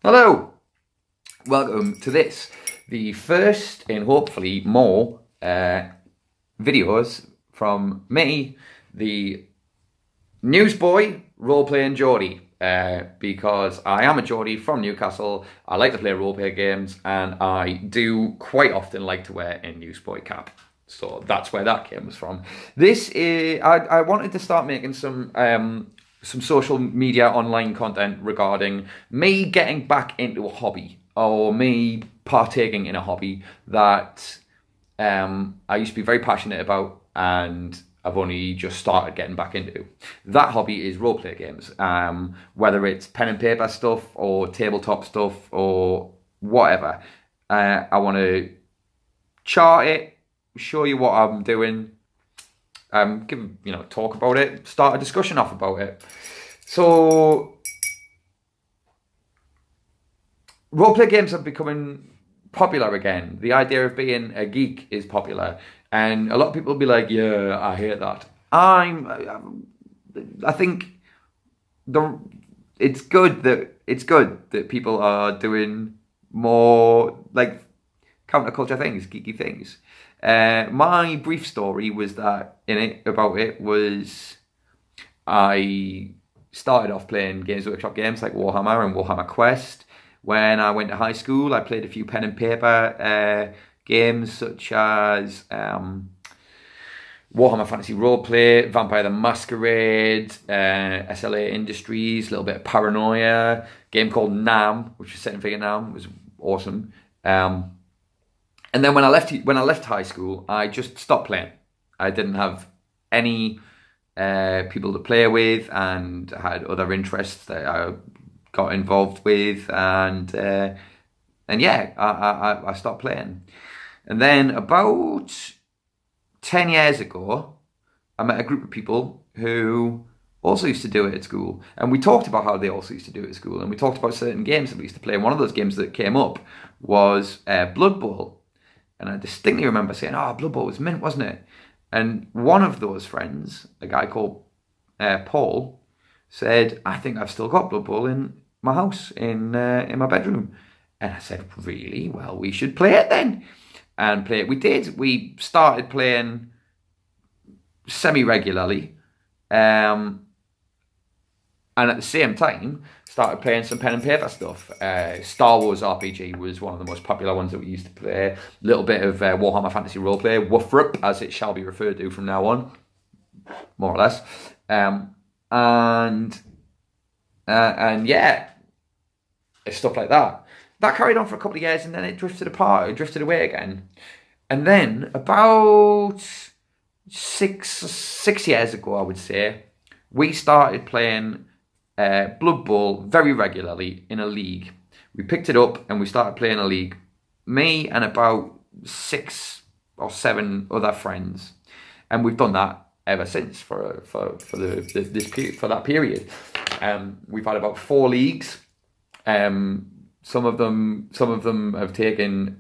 Hello, welcome to this, the first in hopefully more videos from me, the newsboy role-playing Geordie, because I am a Geordie from Newcastle. I like to play role-play games, and I do quite often like to wear a newsboy cap. So that's where that comes from. This is I wanted to start making some social media online content regarding me getting back into a hobby, or me partaking in a hobby that I used to be very passionate about, and I've only just started getting back into. That hobby is roleplay games, whether it's pen and paper stuff or tabletop stuff or whatever. I want to chart it, show you what I'm doing, talk about it, start a discussion off about it. So, roleplay games are becoming popular again. The idea of being a geek is popular, and a lot of people will be like, "Yeah, I hate that." I think it's good that people are doing more like counterculture things, geeky things. My brief story was that I started off playing Games Workshop games like Warhammer and Warhammer Quest. When I went to high school, I played a few pen and paper games such as Warhammer Fantasy Roleplay, Vampire the Masquerade, SLA Industries, a little bit of Paranoia, a game called Nam, which was set in Vietnam, was awesome. And then when I left high school, I just stopped playing. I didn't have any people to play with, and had other interests that I got involved with, and yeah, I stopped playing. And then about 10 years ago, I met a group of people who also used to do it at school, and we talked about how they also used to do it at school, and we talked about certain games that we used to play. And one of those games that came up was Blood Bowl. And I distinctly remember saying, "Oh, Blood Bowl was mint, wasn't it?" And one of those friends, a guy called Paul, said, "I think I've still got Blood Bowl in my house, in my bedroom." And I said, "Really? Well, we should play it then." And play it. We did. We started playing semi-regularly. And at the same time, started playing some pen and paper stuff. Star Wars RPG was one of the most popular ones that we used to play. A little bit of Warhammer Fantasy Roleplay, WFRP, as it shall be referred to from now on, more or less. And yeah, stuff like that. That carried on for a couple of years, and then it drifted apart. It drifted away again. And then about six years ago, I would say, we started playing Blood Bowl very regularly in a league. We picked it up and we started playing a league. Me and about 6 or 7 other friends, and we've done that ever since for that period. We've had about 4 leagues. Some of them have taken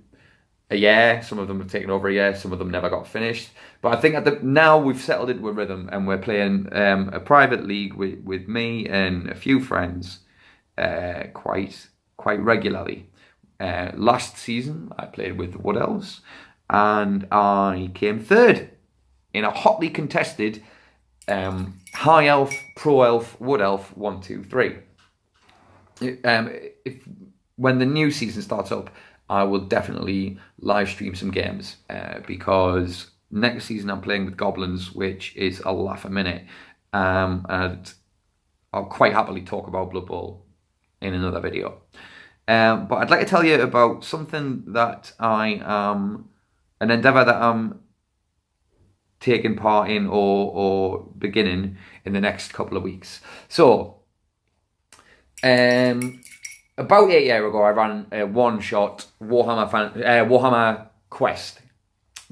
a year, some of them have taken over a year, some of them never got finished. But I think now we've settled into a rhythm, and we're playing a private league with me and a few friends quite regularly. Last season I played with the Wood Elves, and I came 3rd in a hotly contested High Elf, Pro Elf, Wood Elf 1, 2, 3. When the new season starts up, I will definitely live stream some games, because next season I'm playing with Goblins, which is a laugh a minute, and I'll quite happily talk about Blood Bowl in another video. But I'd like to tell you about something that an endeavour that I'm taking part in or beginning in the next couple of weeks. So, about 8 years ago, I ran a one-shot Warhammer Quest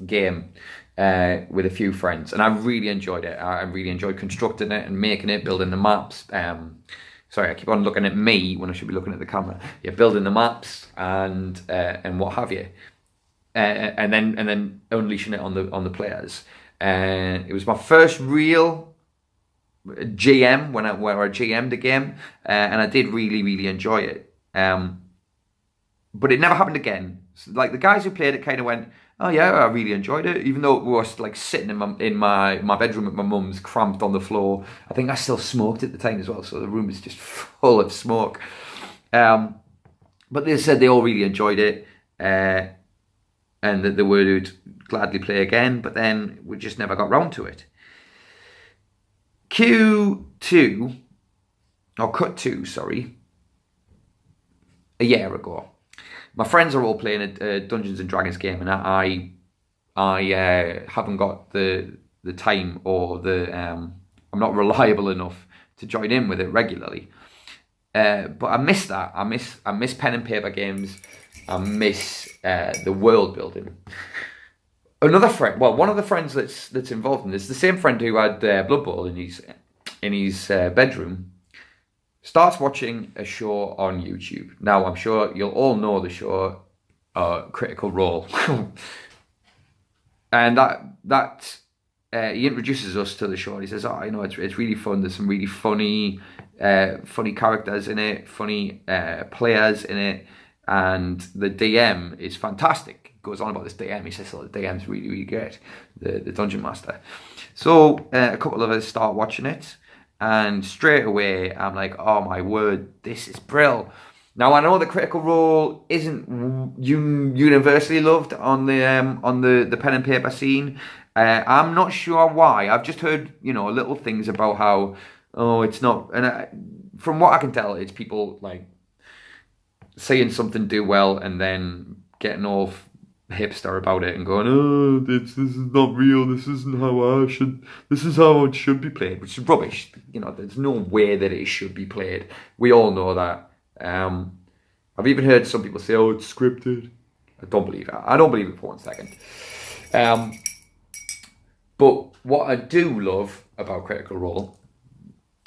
game with a few friends, and I really enjoyed it. I really enjoyed constructing it and making it, building the maps. Sorry, I keep on looking at me when I should be looking at the camera. Yeah, building the maps and what have you, and then unleashing it on the players. It was my first real GM where I GM'd a game, and I did really enjoy it. But it never happened again. So, like the guys who played it kind of went, oh yeah, I really enjoyed it, even though we were like sitting in my bedroom at my mum's, cramped on the floor. I think I still smoked at the time as well, so the room was just full of smoke. But they said they all really enjoyed it, and that they would gladly play again, but then we just never got round to it. Cut 2, sorry, a year ago. My friends are all playing a Dungeons and Dragons game, and I haven't got the time or I'm not reliable enough to join in with it regularly. But I miss that. I miss pen and paper games. I miss the world building. Another friend, well, one of the friends that's involved in this, the same friend who had Blood Bowl in his bedroom, starts watching a show on YouTube. Now, I'm sure you'll all know the show Critical Role, and that he introduces us to the show. And he says, "Oh, it's really fun. There's some really funny characters in it, funny players in it, and the DM is fantastic." Goes on about this DM. He says, "Oh, the DM's really, really great, the Dungeon Master." So a couple of us start watching it. And straight away, I'm like, oh my word, this is brill. Now, I know the Critical Role isn't universally loved on the pen and paper scene. I'm not sure why. I've just heard, little things about how, it's not. And from what I can tell, it's people like seeing something do well and then getting all hipster about it and going, oh, this is not real, this isn't how it should be played, which is rubbish. There's no way that it should be played. We all know that. I've even heard some people say, oh, it's scripted. I don't believe it. I don't believe it for 1 second. But what I do love about Critical Role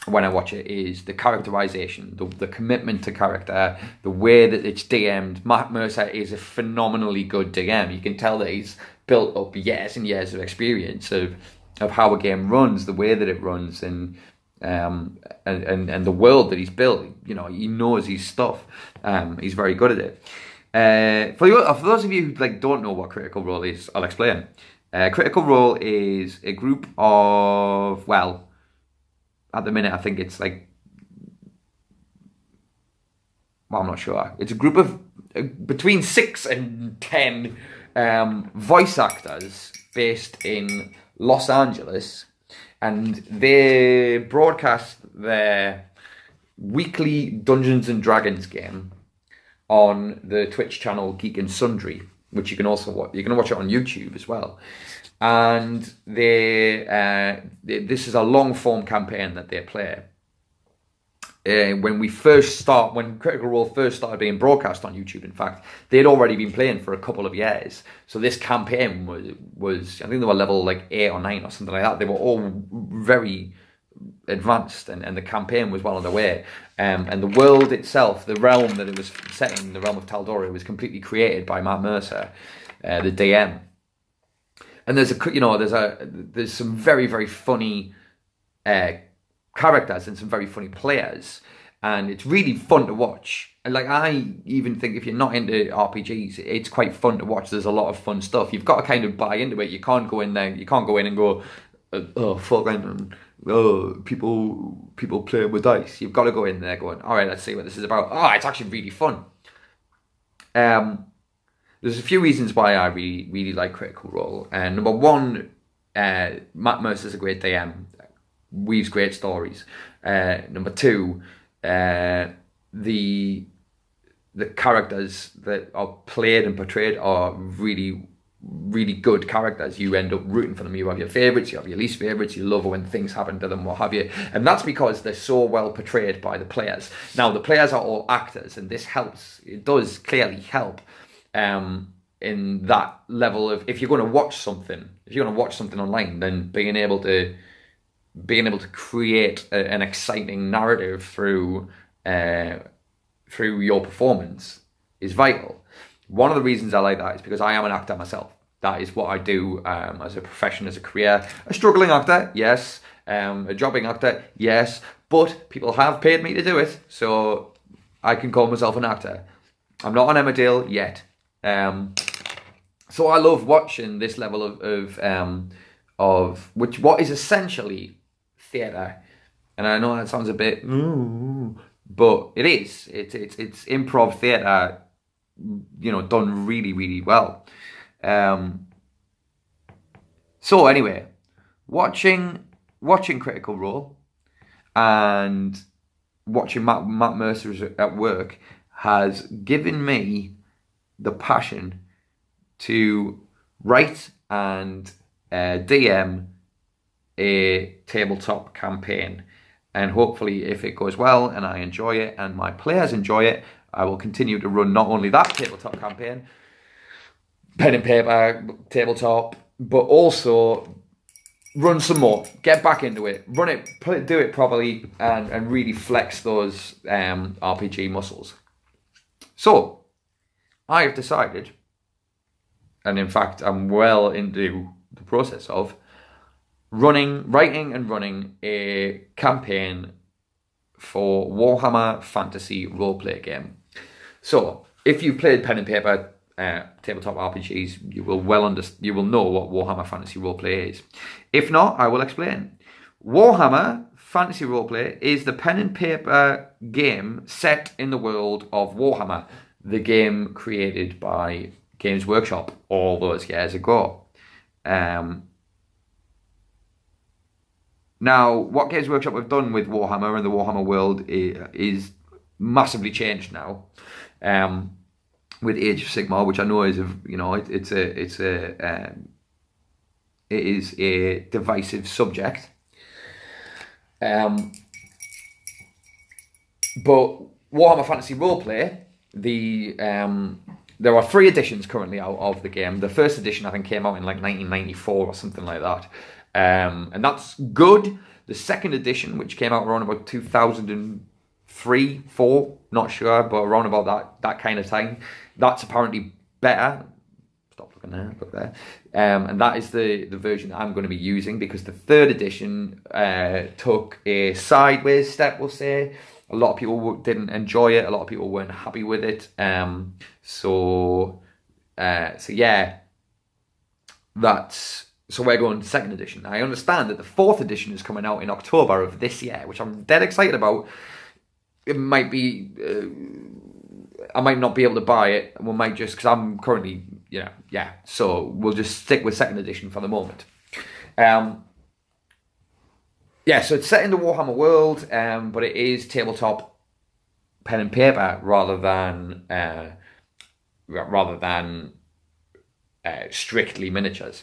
when I watch it is the characterization, the commitment to character, the way that it's DM'd. Matt Mercer is a phenomenally good DM. You can tell that he's built up years and years of experience of how a game runs, the way that it runs, and the world that he's built. He knows his stuff. He's very good at it. For those of you who don't know what Critical Role is, I'll explain. Critical Role is a group of, well, at the minute, I think it's I'm not sure. It's a group of between 6 and 10 voice actors based in Los Angeles, and they broadcast their weekly Dungeons and Dragons game on the Twitch channel Geek and Sundry, which you can also watch. You can watch it on YouTube as well. And this is a long form campaign that they play. When Critical Role first started being broadcast on YouTube, in fact, they'd already been playing for a couple of years. So this campaign was I think they were level 8 or 9 or something like that. They were all very advanced, and the campaign was well underway. And the world itself, the realm that it was set in, the realm of Tal'Dorei, was completely created by Matt Mercer, the DM. And there's some very, very funny characters and some very funny players, and it's really fun to watch. And I even think if you're not into RPGs, it's quite fun to watch. There's a lot of fun stuff. You've got to kind of buy into it. You can't go in there. You can't go in and go, oh fuck, people playing with dice. You've got to go in there going, all right, let's see what this is about. Oh, it's actually really fun. There's a few reasons why I really, really like Critical Role. And number one, Matt Mercer's a great DM, weaves great stories. Number two, the characters that are played and portrayed are really, really good characters. You end up rooting for them. You have your favourites, you have your least favourites, you love when things happen to them, what have you. And that's because they're so well portrayed by the players. Now, the players are all actors, and this helps. It does clearly help. In that level of, if you're going to watch something online, then being able to create an exciting narrative through your performance is vital. One of the reasons I like that is because I am an actor myself. That is what I do as a profession, as a career. A struggling actor, yes. A jobbing actor, yes. But people have paid me to do it, so I can call myself an actor. I'm not on Emmerdale yet. So I love watching this level of what is essentially theatre. And I know that sounds a bit, but it is. It's improv theatre, done really, really well. So anyway, watching Critical Role and watching Matt Mercer at work has given me the passion to write and DM a tabletop campaign. And hopefully, if it goes well and I enjoy it and my players enjoy it, I will continue to run not only that tabletop campaign, pen and paper, tabletop, but also run some more, get back into it, run it, do it properly, and really flex those RPG muscles. So, I have decided, and in fact, I'm well into the process of writing and running a campaign for Warhammer Fantasy roleplay game. So, if you played pen and paper tabletop RPGs, you will know what Warhammer Fantasy roleplay is. If not, I will explain. Warhammer Fantasy roleplay is the pen and paper game set in the world of Warhammer, the game created by Games Workshop all those years ago. Now, what Games Workshop have done with Warhammer and the Warhammer world is massively changed now. With Age of Sigmar, which I know is it is a divisive subject. But Warhammer Fantasy Roleplay, there are 3 editions currently out of the game. The first edition I think came out in like 1994 or something like that. And that's good. The second edition, which came out around about 2003, 4, not sure, but around about that kind of time, that's apparently better. Stop looking there, look there. And that is the version that I'm going to be using, because the third edition took a sideways step, we'll say. A lot of people didn't enjoy it. A lot of people weren't happy with it. So yeah, so we're going to second edition. I understand that the 4th edition is coming out in October of this year, which I'm dead excited about. It might be, I might not be able to buy it. We might just, because I'm currently, so we'll just stick with second edition for the moment. So it's set in the Warhammer world, but it is tabletop pen and paper rather than strictly miniatures.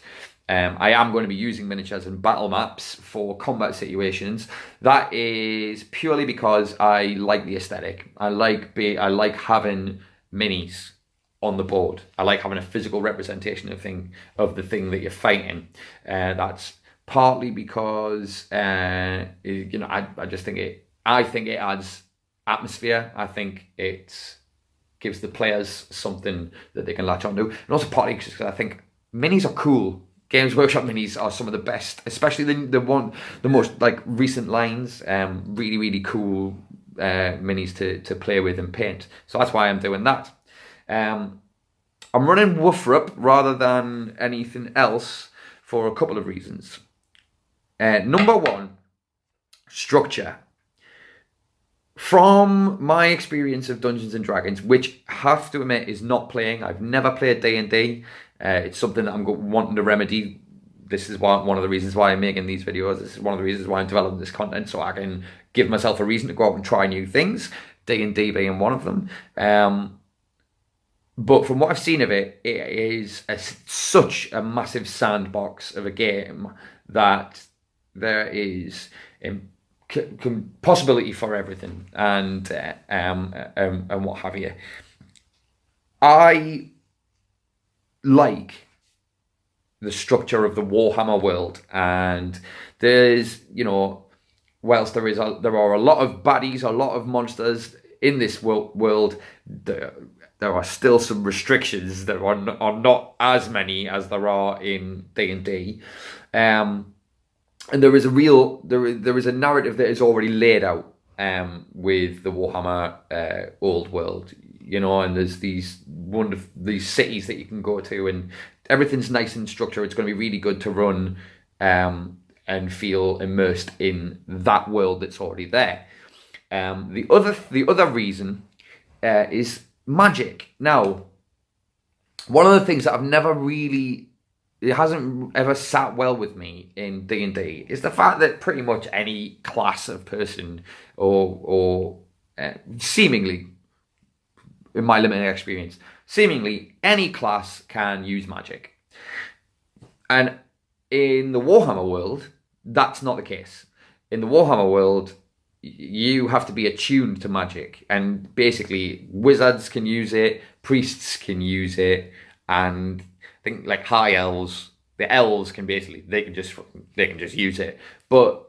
I am going to be using miniatures and battle maps for combat situations. That is purely because I like the aesthetic. I like having minis on the board. I like having a physical representation of the thing that you're fighting. That's partly because I just think it adds atmosphere. I think it gives the players something that they can latch onto, and also partly because I think minis are cool. Games Workshop minis are some of the best, especially the most like recent lines. Really, really cool minis to play with and paint. So that's why I'm doing that. I'm running Woofrup rather than anything else for a couple of reasons. Number one, structure. From my experience of Dungeons and Dragons, which I have to admit is not playing, I've never played D&D. It's something that I'm wanting to remedy. This is one of the reasons why I'm making these videos. This is one of the reasons why I'm developing this content, so I can give myself a reason to go out and try new things. D&D being one of them. But from what I've seen of it, it is such a massive sandbox of a game that there is possibility for everything and what have you. I like the structure of the Warhammer world, and there's, whilst there are a lot of baddies, a lot of monsters in this world, there are still some restrictions that are not as many as there are in D&D. And there is a narrative that is already laid out with the Warhammer old world, and there's these cities that you can go to, and everything's nice and structured. It's going to be really good to run and feel immersed in that world that's already there. The other reason is magic. Now, one of the things that it hasn't ever sat well with me in D&D is the fact that pretty much any class of person or seemingly, in my limited experience, seemingly any class can use magic. And in the Warhammer world, that's not the case. In the Warhammer world, you have to be attuned to magic, and basically wizards can use it, priests can use it, and I think like high elves, the elves can they can just use it. But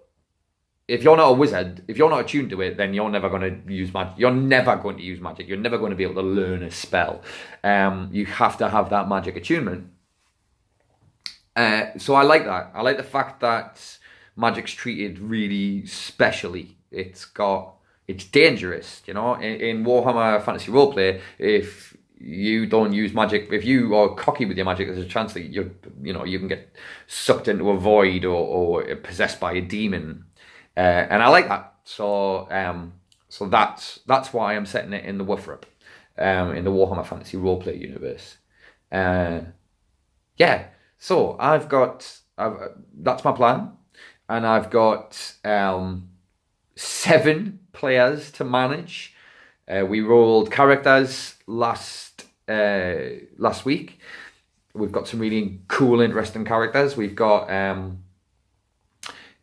if you're not a wizard, if you're not attuned to it, then you're never going to use magic. You're never going to use magic. You're never going to be able to learn a spell. You have to have that magic attunement. So I like that. I like the fact that magic's treated really specially. It's dangerous, in Warhammer Fantasy Roleplay. If you don't use magic, if you are cocky with your magic, there's a chance that you can get sucked into a void or possessed by a demon, and I like that. So that's why I'm setting it in the WFRP, in the Warhammer Fantasy Roleplay universe. So that's my plan, and I've got 7 players to manage. We rolled characters last week. We've got some really cool, interesting characters. We've got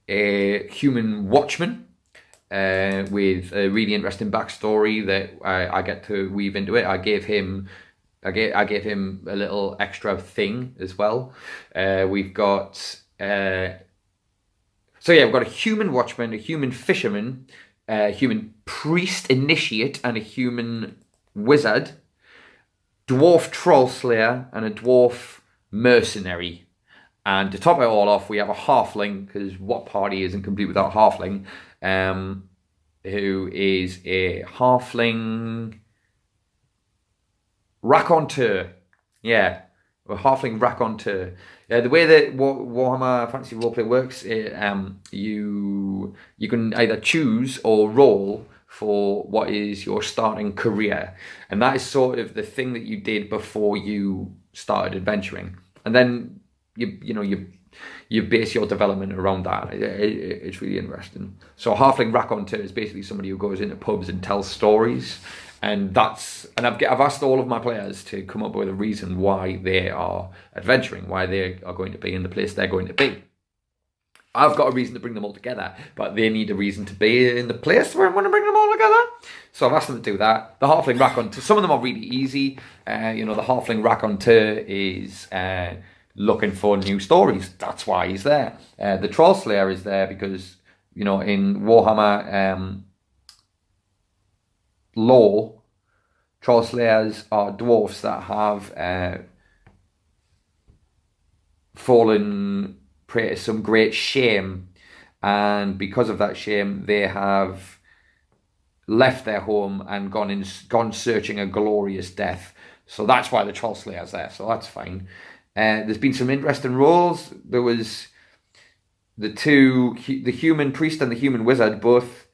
a human watchman with a really interesting backstory that I get to weave into it. I gave him a little extra thing as well. We've got we've got a human watchman, a human fisherman, a human priest initiate, and a human wizard, dwarf troll slayer, and a dwarf mercenary. And to top it all off, we have a halfling, because what party isn't complete without a halfling, who is a halfling raconteur. Yeah, a halfling raconteur. The way that Warhammer Fantasy Roleplay works, you can either choose or roll for what is your starting career, and that is sort of the thing that you did before you started adventuring, and then you base your development around that. It's really interesting. So halfling raconteur is basically somebody who goes into pubs and tells stories. And I've asked all of my players to come up with a reason why they are adventuring, why they are going to be in the place they're going to be. I've got a reason to bring them all together, but they need a reason to be in the place where I'm going to bring them all together. So I've asked them to do that. The halfling raconteur, some of them are really easy. The halfling raconteur is looking for new stories. That's why he's there. The troll slayer is there because, in Warhammer lore, troll slayers are dwarfs that have fallen prey to some great shame, and because of that shame, they have left their home and gone searching a glorious death. So that's why the troll slayer's there. So that's fine. There's been some interesting roles. There was the human priest and the human wizard both.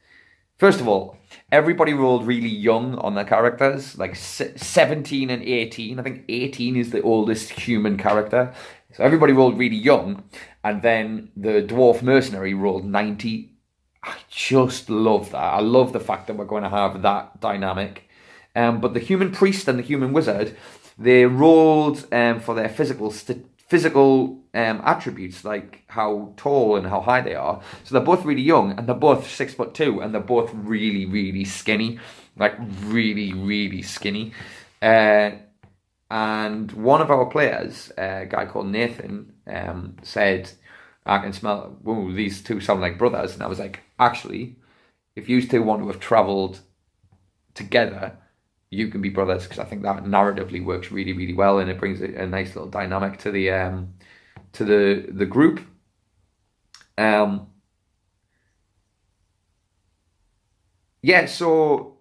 First of all, everybody rolled really young on their characters, like 17 and 18. I think 18 is the oldest human character. So everybody rolled really young. And then the dwarf mercenary rolled 90. I just love that. I love the fact that we're going to have that dynamic. But the human priest and the human wizard, they rolled for their physical attributes, like how tall and how high they are. So they're both really young, and they're both 6'2", and they're both really, really skinny, like really, really skinny. And one of our players, a guy called Nathan, said, "I can smell. Ooh, these two sound like brothers." And I was like, "Actually, if you two want to have travelled together, you can be brothers," because I think that narratively works really, really well, and it brings a nice little dynamic to the group. yeah, so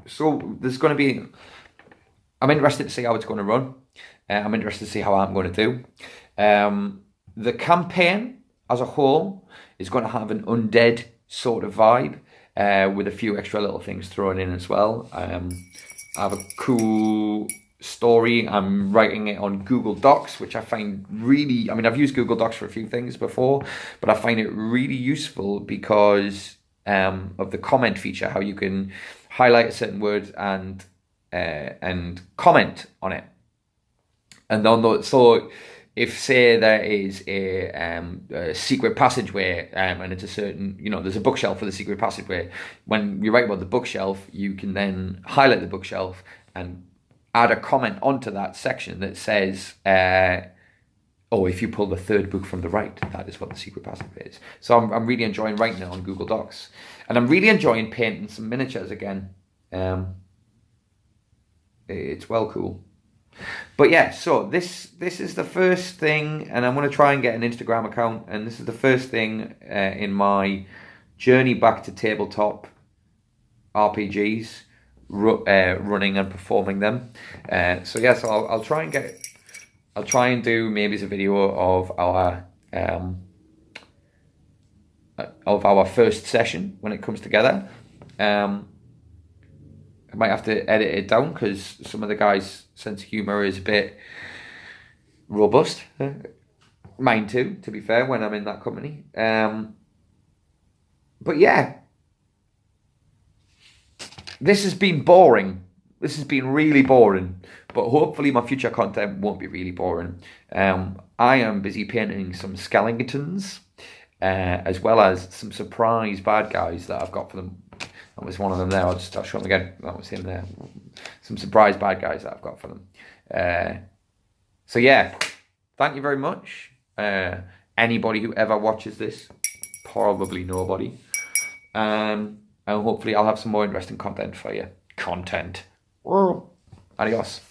there's going to be. I'm interested to see how it's going to run. I'm interested to see how I'm going to do. The campaign as a whole is going to have an undead sort of vibe, with a few extra little things thrown in as well. I have a cool story. I'm writing it on Google Docs, which I find really, I mean, I've used Google Docs for a few things before, but I find it really useful because of the comment feature, how you can highlight a certain word and comment on it. And then, so if, say, there is a secret passageway, and it's a certain, there's a bookshelf for the secret passageway, when you write about the bookshelf, you can then highlight the bookshelf and add a comment onto that section that says, if you pull the third book from the right, that is what the secret passageway is. So I'm really enjoying writing it on Google Docs. And I'm really enjoying painting some miniatures again. It's well cool. But yeah, so this is the first thing, and I'm going to try and get an Instagram account, and this is the first thing in my journey back to tabletop RPGs, running and performing them. So yeah, so I'll try and do maybe a video of our first session when it comes together. I might have to edit it down because some of the guys' sense of humour is a bit robust. Mine too, to be fair, when I'm in that company. But yeah, this has been boring. This has been really boring. But hopefully my future content won't be really boring. I am busy painting some skeletons, as well as some surprise bad guys that I've got for them. That was one of them there. I'll show them again. That was him there. Some surprise bad guys that I've got for them. So yeah, thank you very much. Anybody who ever watches this, probably nobody. And hopefully I'll have some more interesting content for you. Adios.